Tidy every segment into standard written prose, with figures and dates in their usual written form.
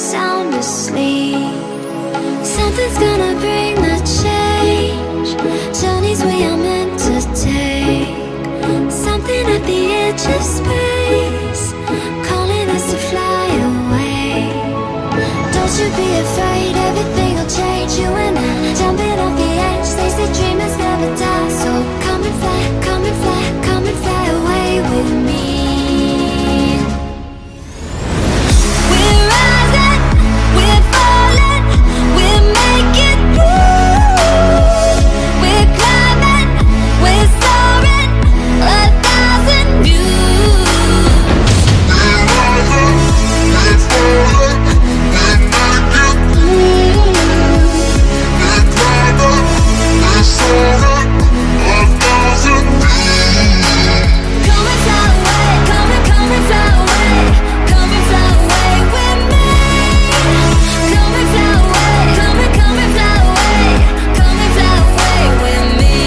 sound asleep. Something's gonna bring the change. Journeys we are meant to take. Something at the edge of space, calling us to fly away. Don't you be afraid, everything will change. You and I, jumping off the edge. They say dreamers never die. So come and fly, come and fly, come and fly away with me. We're rising, we're falling, we're making moves. We're climbing, we're soaring, 1,000 views. We're rising, we're falling, we're making moves. We're climbing, we're soaring, 1,000 views. Come and fly away, come and fly away, come and fly away with me. Come and fly away, come and fly away, come and fly away with me.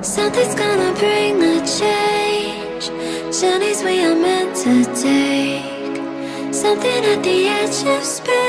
Something's gonna bring the change. Journeys we are meant to take. Something at the edge of space.